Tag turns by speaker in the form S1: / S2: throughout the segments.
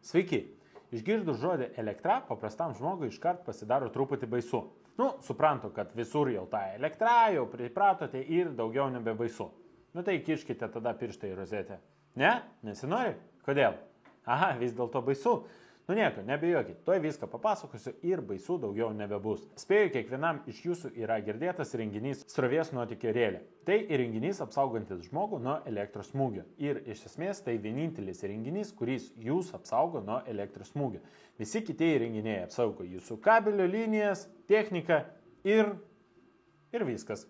S1: Sveiki. Išgirdus žodį elektra, paprastam žmogui iškart pasidaro truputį baisu. Suprantu, kad visur jau ta elektra, jau pripratote ir daugiau nebebaisu. Tai kiškite tada pirštą į rozetę. Ne? Nesinori? Kodėl? Aha, vis dėlto baisu. Nieko, nebijokit, tuoj viską papasakosiu ir baisų daugiau nebebus. Spėju, kiekvienam iš jūsų yra girdėtas renginys srovės nuotėkio rėlė. Tai įrenginys apsaugantis žmogų nuo elektros smūgio. Ir iš esmės tai vienintelis įrenginys, kuris jūs apsaugo nuo elektros smūgio. Visi kiti įrenginiai apsaugo jūsų kabelio linijas, techniką ir viskas.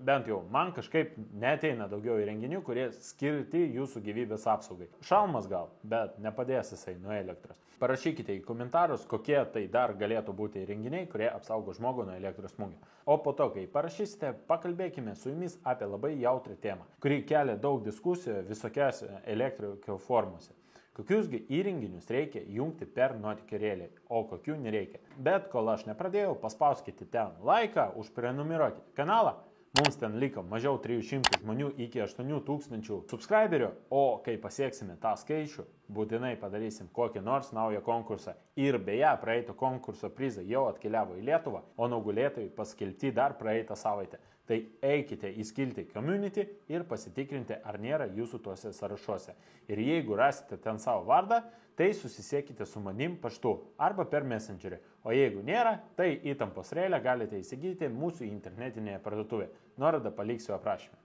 S1: Bent jau man kažkaip neteina daugiau įrenginių, kurie skirti jūsų gyvybės apsaugai. Šalmas gal, bet nepadės jisai nuo elektros. Parašykite į komentarus, kokie tai dar galėtų būti įrenginiai, kurie apsaugo žmogų nuo elektros smūgio. O po to, kai parašysite, pakalbėkime su jumis apie labai jautrią temą, kuri kelia daug diskusijų visokiose elektrikio formose. Kokiusgi įrenginius reikia jungti per nuotėkio rėlį, o kokių nereikia. Bet kol aš nepradėjau, paspauskite ten laiką, užprenumeruokite kanalą. Mums ten liko mažiau 300 žmonių iki 8000 subscriberių, o kai pasieksime tą skaičių, būtinai padarysim kokį nors naują konkursą. Ir beje, praeito konkurso prizai jau atkeliavo į Lietuvą, o nugalėtojai paskelbti dar praeitą savaitę. Tai eikite į skiltį community ir pasitikrinti, ar nėra jūsų tuose sąrašuose. Ir jeigu rasite ten savo vardą, tai susisiekite su manim paštu arba per messengerį. O jeigu nėra, tai įtampos rėlę galite įsigyti mūsų internetinėje parduotuvėje. Nuorodą paliksiu aprašyme.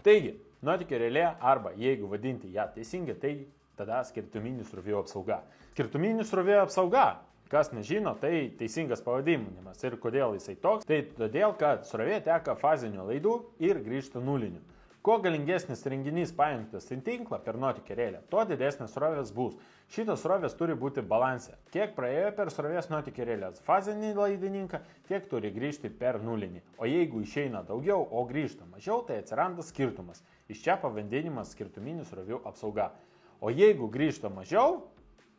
S1: Taigi, nuotėkio rėlė arba jeigu vadinti ją teisingai, tai tada skirtuminių srovių apsauga. Skirtuminių srovių apsauga. Kas nežino, tai teisingas pavadinimas. Ir kodėl jisai toks? Tai todėl, kad srovė teka faziniu laidu ir grįžta nuliniu. Kuo galingesnis renginys pajungtas į tinklą per nuotėkio rėlę, tuo didesnės srovės bus. Šitos srovės turi būti balanse. Kiek praėjo per srovės nuotėkio rėlės fazinį laidininką, tiek turi grįžti per nulinį. O jeigu išeina daugiau, o grįžta mažiau, tai atsiranda skirtumas. Iš čia pavadinimas skirtuminių srovių apsauga. O jeigu grįžta mažiau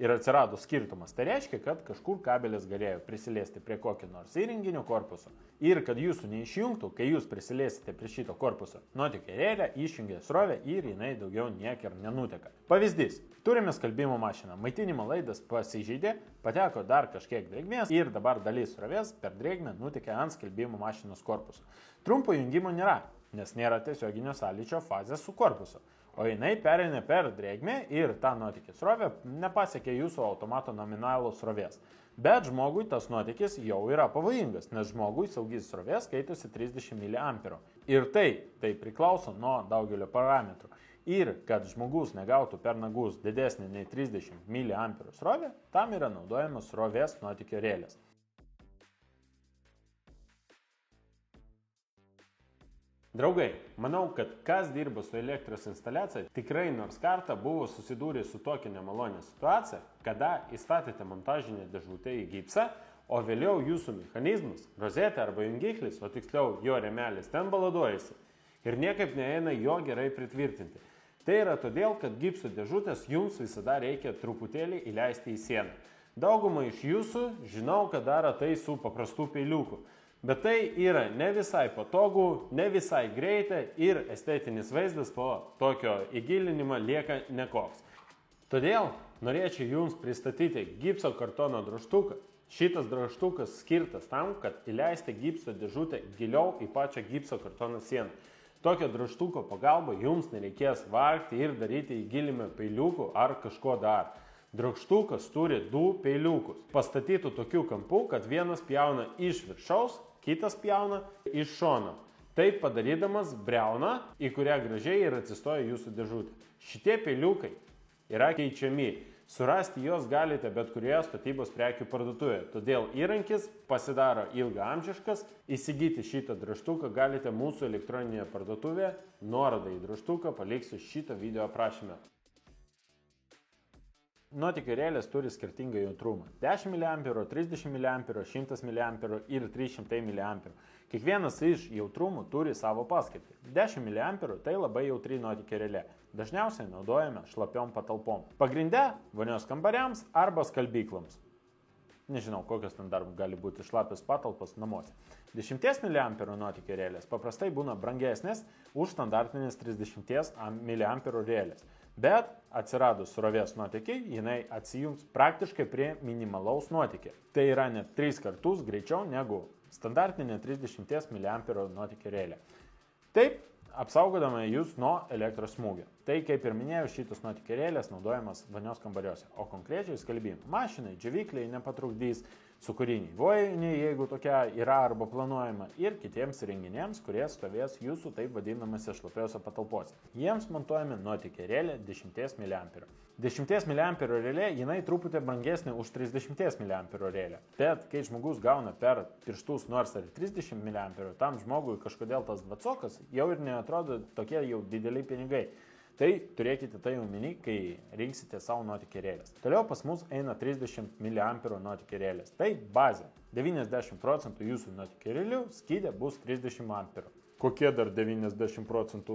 S1: ir atsirado skirtumas, tai reiškia, kad kažkur kabelis galėjo prisiliesti prie kokio nors įrenginio korpuso. Ir kad jūsų neišjungtų, kai jūs prisiliesite prie šito korpuso, nuotėkio rėlę išjungia srovę ir jinai daugiau niekur nenuteka. Pavyzdys. Turime skalbimo mašiną. Maitinimo laidas pasižeidė, pateko dar kažkiek drėgmės ir dabar dalis srovės per drėgmę nutekė ant skalbimo mašinos korpuso. Trumpo jungimo nėra, nes nėra tiesioginio sąlyčio fazės su korpusu. O jinai pereina per drėgmę ir ta nuotėkio srovė nepasiekia jūsų automato nominalų srovės. Bet žmogui tas nuotėkis jau yra pavojingas, nes žmogui saugi srovė skaitosi 30 mA. Ir tai priklauso nuo daugelio parametrų. Ir kad žmogus negautų per nagus didesnį nei 30 mA srovę, tam yra naudojamos srovės nuotėkio rėlės. Draugai, manau, kad kas dirba su elektros instaliacija, tikrai nors kartą buvo susidūrę su tokia nemalonė situacija, kada įstatėte montažinę dėžutę į gipsą, o vėliau jūsų mechanizmas, rozetė arba jungiklis, o tiksliau jo rėmelis ten baladuojasi ir niekaip neeina jo gerai pritvirtinti. Tai yra todėl, kad gipso dėžutės jums visada reikia truputėlį įleisti į sieną. Daugumą iš jūsų žinau, kad daro tai su paprastu peiliuku. Bet tai yra ne visai patogu, ne visai greita ir estetinis vaizdas po tokio įgilinimo lieka nekoks. Todėl norėčiau jums pristatyti gipso kartono drožtuką. Šitas drožtukas skirtas tam, kad įleisti gipso dėžutę giliau į pačią gipso kartono sieną. Tokio drožtuko pagalba jums nereikės vargti ir daryti įgilimą peiliukų ar kažko dar. Drožtukas turi du peiliukus, pastatytų tokiu kampu, kad vienas pjauna iš viršaus, kitas pjauna iš šono. Taip padarydamas briauną, į kurią gražiai ir atsistoja jūsų dėžutė. Šitie peiliukai yra keičiami. Surasti juos galite bet kurioje statybos prekių parduotuvėje. Todėl įrankis pasidaro ilgaamžiškas. Įsigyti šitą drožtuką galite mūsų elektroninėje parduotuvėje. Nuorodą į drožtuką paliksiu šito video aprašyme. Nuotėkio rėlės turi skirtingą jautrumą. 10 mA, 30 mA, 100 mA ir 300 mA. Kiekvienas iš jautrumų turi savo paskirtį. 10 mA tai labai jautri nuotėkio rėlė. Dažniausiai naudojame šlapiom patalpom. Pagrinde vonios kambariams arba skalbyklams. Nežinau, kokios ten dar gali būti šlapios patalpos namuose. 10 mA nuotėkio rėlės paprastai būna brangesnės už standartinės 30 mA rėlės. Bet atsiradus srovės nuotėkiai, jinai atsijungs praktiškai prie minimalaus nuotėkio. Tai yra net 3 kartus greičiau negu standartinė 30 mA nuotėkio rėlė. Taip, apsaugodama jūs nuo elektros smūgio. Tai, kaip ir minėjau, šitas nuotėkio rėlės naudojamas vonios kambariuose, o konkrečiai skalbimo mašinai, džiovykliai nepatrukdys, sūkuriniai vojiniai, jeigu tokia yra arba planuojama, ir kitiems įrenginiams, kurie stovės jūsų taip vadinamose šlapiose patalpose. Jiems montuojami nuotėkio rėlė 10 mA. 10 mA rėlė, jinai truputį brangesnė už 30 mA rėlę. Bet kai žmogus gauna per pirštus nors ar 30 mA, tam žmogui kažkodėl tas dvacokas jau ir neatrodo tokie jau dideliai pinigai. Tai turėkite tai omeny, kai rinksite savo nuotėkio rėlės. Toliau pas mus eina 30 mA nuotėkio rėlės. Tai bazė. 90% jūsų nuotėkio rėlių skydė bus 30 A. Kokie dar 90%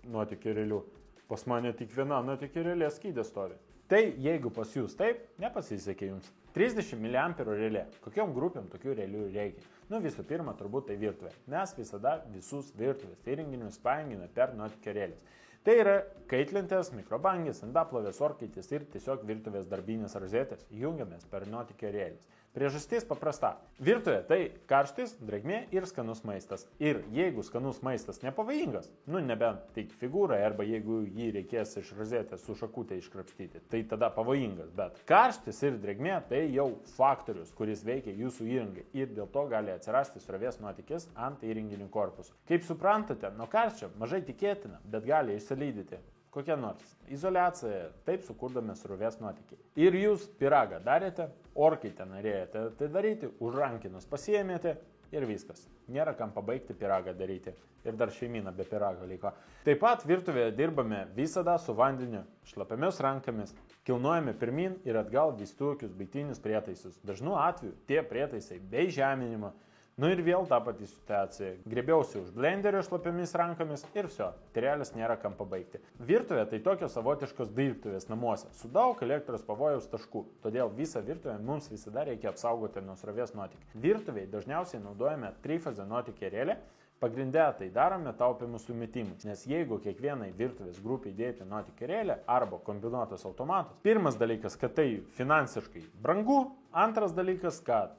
S1: nuotėkio rėlių? Pas mane tik viena nuotėkio rėlė skydė stovi. Tai jeigu pas jūs taip, nepasisekė jums. 30 mA rėlė. Kokiom grupėm tokių rėlių reikia? Visų pirma, turbūt tai virtuvė. Mes visada visus virtuvės įrenginius pajungime per nuotėkio rėlės. Tai yra kaitlentės, mikrobangės, indaplovės, orkaitės ir tiesiog virtuvės darbinės rozetės jungiamės per nuotėkio rėlės. Priežastis paprasta. Virtuvė tai karštis, drėgmė ir skanus maistas. Ir jeigu skanus maistas nepavojingas, nebent tik figūrai arba jeigu jį reikės iš rozetės su šakutė iškrapštyti, tai tada pavojingas. Bet karštis ir drėgmė tai jau faktorius, kuris veikia jūsų įrengį ir dėl to gali atsirasti srovės nuotėkis ant įrenginių korpusų. Kaip suprantate, nuo karščio mažai tikėtina, bet gali išsilydyti kokia nors izoliacija, taip sukurdami srovės nuotėkį. Ir jūs pyragą darėte, orkaitę norėjote tai daryti, už rankinus pasiėmėte ir viskas. Nėra kam pabaigti pyragą daryti. Ir dar šeimyna be pyrago liko. Taip pat virtuvėje dirbame visada su vandeniu, šlapiamis rankomis, kilnojame pirmin ir atgal vis tokius buitinius prietaisus. Dažnu atveju tie prietaisai be žeminimo. Ir vėl ta pati situacija. Griebiausi už blenderio šlapiamis rankomis ir viso. Tyrelės nėra kam pabaigti. Virtuvė tai tokios savotiškos dirbtuvės namuose, su daug elektros pavojaus taškų. Todėl visą virtuvę mums visada reikia apsaugoti nuo srovės nuotėkio. Virtuvėje dažniausiai naudojame trifazę nuotėkio rėlę. Pagrinde tai darome taupimų sumetimais, nes jeigu kiekvienai virtuvės grupiai dėti nuotėkio rėlę arba kombinuotas automatas, pirmas dalykas, kad tai finansiškai brangu, antras dalykas, kad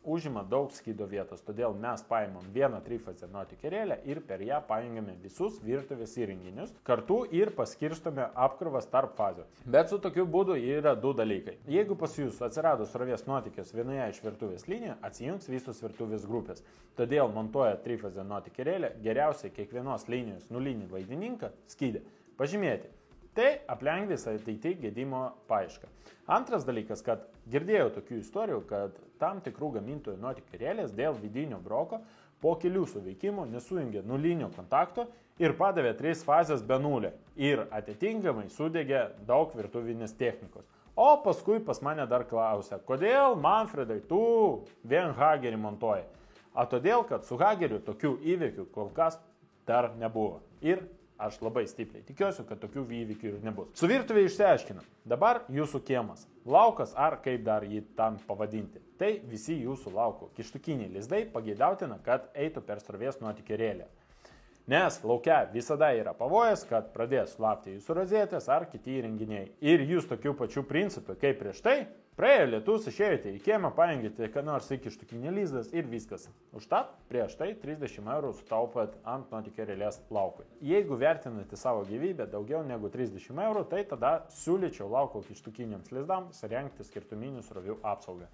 S1: užima daug skydo vietos, todėl mes paimam vieną trifazę nuotėkio rėlę ir per ją pajungiame visus virtuvės įrenginius, kartu ir paskirstome apkrovas tarp fazių. Bet su tokiu būdu yra du dalykai. Jeigu pas jūs atsirado srovės nuotėkis vienoje iš virtuvės linijų, atsijungs visos virtuvės grupės. Todėl montuoja trifazę nuotėkio rėlę, geriausiai kiekvienos linijos nulinį laidininką skydę pažymėti. Tai aplengvės ateityje gedimo paiešką. Antras dalykas, kad girdėjau tokių istorijų, kad tam tikrų gamintojų nuotėkio rėlės dėl vidinio broko po kelių suveikimų nesujungė nulinio kontakto ir padavė 3 fazės be nulio ir atitinkamai sudegė daug virtuvinės technikos. O paskui pas mane dar klausė, kodėl, Manfredai, tu vien Hagerį montuoji? O todėl, kad su Hageriu tokių įvykių kol kas dar nebuvo. Ir aš labai stipriai tikiuosi, kad tokių įvykių ir nebus. Su virtuvė išsiaiškinam. Dabar jūsų kiemas. Laukas ar kaip dar jį tam pavadinti. Tai visi jūsų lauko kištukiniai lizdai pageidautina, kad eitų per srovės nuotėkio rėlę. Nes laukia visada yra pavojus, kad pradės šlapti jūsų rozetės ar kiti įrenginiai. Ir jūs tokių pačių principų kaip prieš tai, praėjo lietus, išėjote į kiemą, pajungėte, ką nors į kištukinį lizdas ir viskas. Užtat prieš tai 30 € sutaupėt ant nuotėkio rėlės laukui. Jeigu vertinate savo gyvybę daugiau negu 30 €, tai tada siūlyčiau lauko kištukiniams lizdams rengti skirtuminių srovių apsaugą.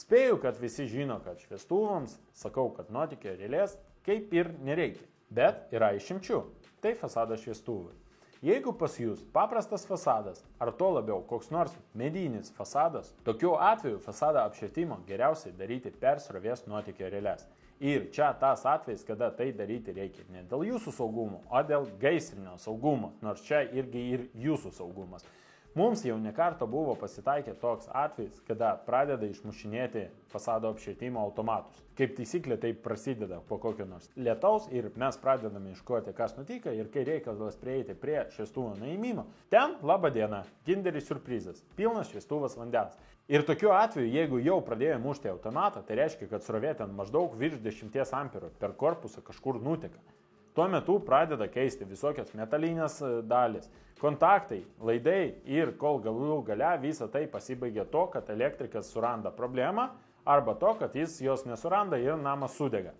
S1: Spėju, kad visi žino, kad šviestuvams sakau, kad nuotėkio rėlės kaip ir nereikia. Bet yra išimčių. Tai fasado šviestuvai. Jeigu pas jūs paprastas fasadas, ar to labiau koks nors medinis fasadas, tokiu atveju fasado apšvietimo geriausiai daryti per srovės nuotėkio rėles. Ir čia tas atvejs, kada tai daryti reikia ne dėl jūsų saugumo, o dėl gaisrinio saugumo, nors čia irgi ir jūsų saugumas. Mums jau nekartą buvo pasitaikę toks atvejis, kada pradeda išmušinėti fasado apšvietimo automatus. Kaip taisyklė, tai prasideda po kokio nors lietaus ir mes pradedame ieškoti, kas nutinka, ir kai reikalas prieiti prie šviestuvo nuėmimo, ten, laba diena, kinderis siurprizas, pilnas šviestuvas vandens. Ir tokiu atveju, jeigu jau pradėjo mušti automatą, tai reiškia, kad srovė ten maždaug virš 10 amperų per korpusą kažkur nuteka. Tuo metu pradeda keisti visokios metalinės dalis, kontaktai, laidai ir kol galų gale visa tai pasibaigia to, kad elektrikas suranda problemą arba to, kad jis jos nesuranda ir namas sudega.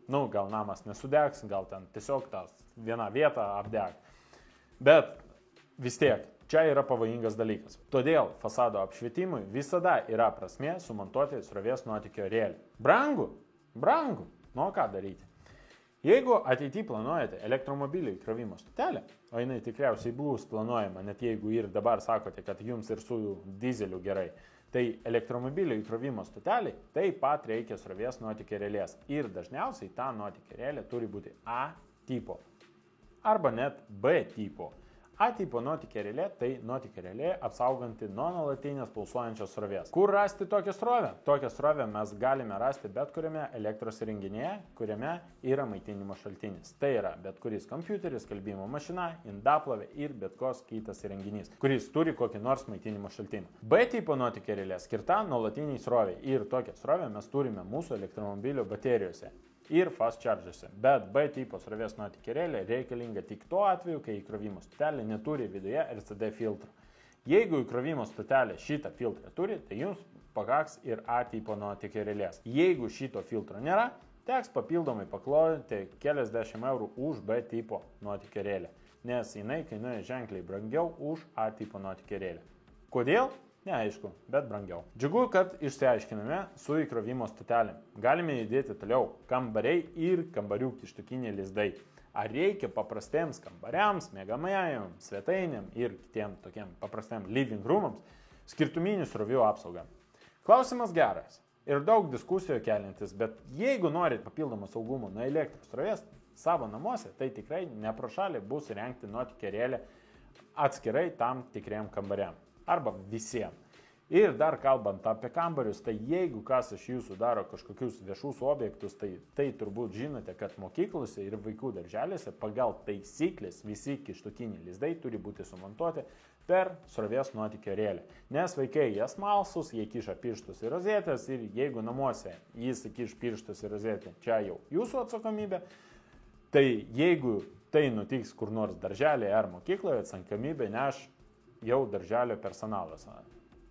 S1: Gal namas nesudegs, gal ten tiesiog tas viena vieta apdeg. Bet vis tiek, čia yra pavojingas dalykas. Todėl fasado apšvietimui visada yra prasmė sumontuoti srovės nuotėkio rėlį. Brangu? Nu ką daryti? Jeigu ateityje planuojate elektromobilio įkrovimo stotelę, o jinai tikriausiai bus planuojama, net jeigu ir dabar sakote, kad jums ir su dizeliu gerai, tai elektromobilio įkrovimo stoteliai taip pat reikia srovės nuotėkio rėlės. Ir dažniausiai ta nuotėkio rėlė turi būti A tipo arba net B tipo. A tipo nuotėkio rėlė tai nuotėkio rėlė apsauganti nuo nuolatinės pulsuojančios srovės. Kur rasti tokią srovę? Tokią srovę mes galime rasti bet kuriame elektros įrenginyje, kuriame yra maitinimo šaltinis. Tai yra bet kuris kompiuteris, skalbimo mašina, indaplovė ir bet koks kitas įrenginys, kuris turi kokį nors maitinimo šaltinį. B tipo nuotėkio rėlė skirta nuolatiniai sroviai ir tokią srovę mes turime mūsų elektromobilio baterijose ir fast charger'uose. Bet B tipo srovės nuotėkio rėlė reikalinga tik tuo atveju, kai įkrovimo stotelė neturi viduje RCD filtro. Jeigu įkrovimo stotelė šitą filtrą turi, tai jums pakaks ir A tipo nuotėkio rėlės. Jeigu šito filtro nėra, teks papildomai pakloti keliasdešimt eurų už B tipo nuotėkio rėlę, nes jinai kainuoja ženkliai brangiau už A tipo nuotėkio rėlę. Kodėl? Neaišku, bet brangiau. Džiugu, kad išsiaiškiname su įkrovimo stotelėm. Galime judėti toliau. Kambariai ir kambarių kištukiniai lizdai. Ar reikia paprastiems kambariams, miegamajam, svetainėm ir kitiem tokiem paprastiem living roomams skirtuminių srovių apsaugą? Klausimas geras ir daug diskusijų keliantis, bet jeigu norit papildomą saugumą nuo elektros srovės savo namuose, tai tikrai nepro šalį bus įrengti nuotėkio rėlę atskirai tam tikriem kambariam. Arba visiems. Ir dar kalbant apie kambarius, tai jeigu kas iš jūsų daro kažkokius viešus objektus, tai turbūt žinote, kad mokyklose ir vaikų darželėse pagal taisyklės visi kištukiniai lizdai turi būti sumontuoti per srovės nuotėkio rėlę. Nes vaikai jie smalsūs, jie kiša pirštus į rozetės ir jeigu namuose jis įkiš pirštus į rozetę, čia jau jūsų atsakomybė, tai jeigu tai nutiks kur nors darželėje ar mokykloje, atsakomybę neš jau darželio personalas,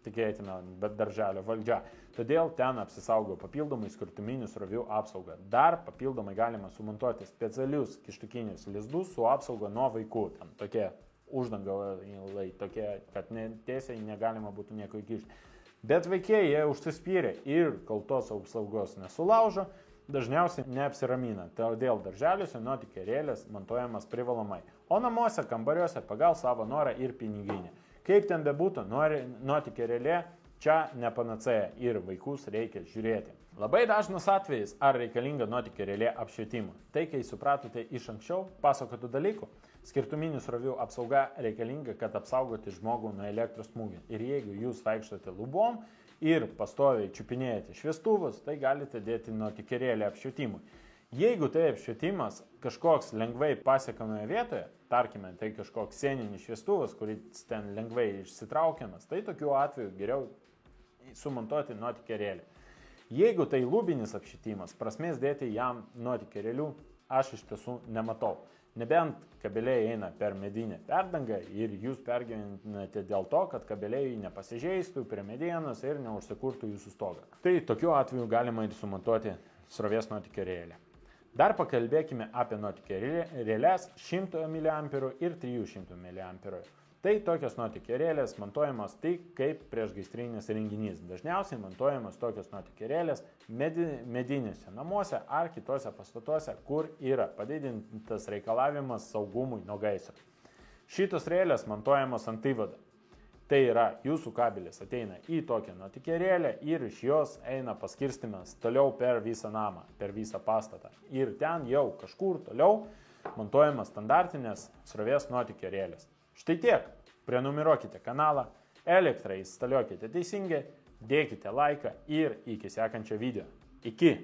S1: tikėtina, bet darželio valdžia. Todėl ten apsisaugo papildomai skirtuminių srovių apsaugą. Dar papildomai galima sumontuoti specialius kištukinius lizdus su apsauga nuo vaikų. Ten tokie uždangalai, tokie, kad tiesiai negalima būtų nieko įkišti. Bet vaikai jie užsispyrė ir kol tos apsaugos nesulaužo, dažniausiai neapsiramina. Todėl darželiuose nuotėkio rėlės montuojamas privalomai. O namuose, kambariuose pagal savo norą ir piniginę. Kaip ten bebūtų, nuotėkio rėlė čia ne panacėja ir vaikus reikia žiūrėti. Labai dažnas atvejis, ar reikalinga nuotėkio rėlė apšvietimo. Tai, kai supratote iš anksčiau pasakotų dalykų, skirtuminių srovių apsauga reikalinga, kad apsaugoti žmogų nuo elektros smūgių. Ir jeigu jūs vaikštote lubom ir pastoviai čiupinėjate šviestuvus, tai galite dėti nuotėkio rėlę apšvietimui. Jeigu tai apšvietimas kažkoks lengvai pasiekamoje vietoje, tarkime, tai kažkoks sieninis šviestuvas, kuris ten lengvai išsitraukiamas, tai tokiu atveju geriau sumontuoti nuotėkio rėlę. Jeigu tai lubinis apšvietimas, prasmės dėti jam nuotėkio rėlių aš iš tiesų nematau. Nebent kabeliai eina per medinę perdangą ir jūs pergyvenate dėl to, kad kabeliai nepasižeistų prie medienos ir neužsikurtų jūsų stogą. Tai tokiu atveju galima ir sumontuoti srovės nuotėkio rėlę. Dar pakalbėkime apie nuotėkio rėlės 100 mA ir 300 mA. Tai tokios nuotėkio rėlės montuojamos tik kaip priešgaisrinis įrenginys. Dažniausiai montuojamos tokios nuotėkio rėlės medinėse namuose ar kitose pastatuose, kur yra padidintas reikalavimas saugumui nuo gaisro. Šitos rėlės montuojamos ant įvado. Tai yra, jūsų kabelis ateina į tokią nuotėkio rėlę ir iš jos eina paskirstimas toliau per visą namą, per visą pastatą. Ir ten jau kažkur toliau montuojamas standartinės srovės nuotėkio rėlės. Štai tiek. prenumeruokite kanalą, elektrą instaliuokite teisingai, dėkite laiką ir iki sekančio video. Iki!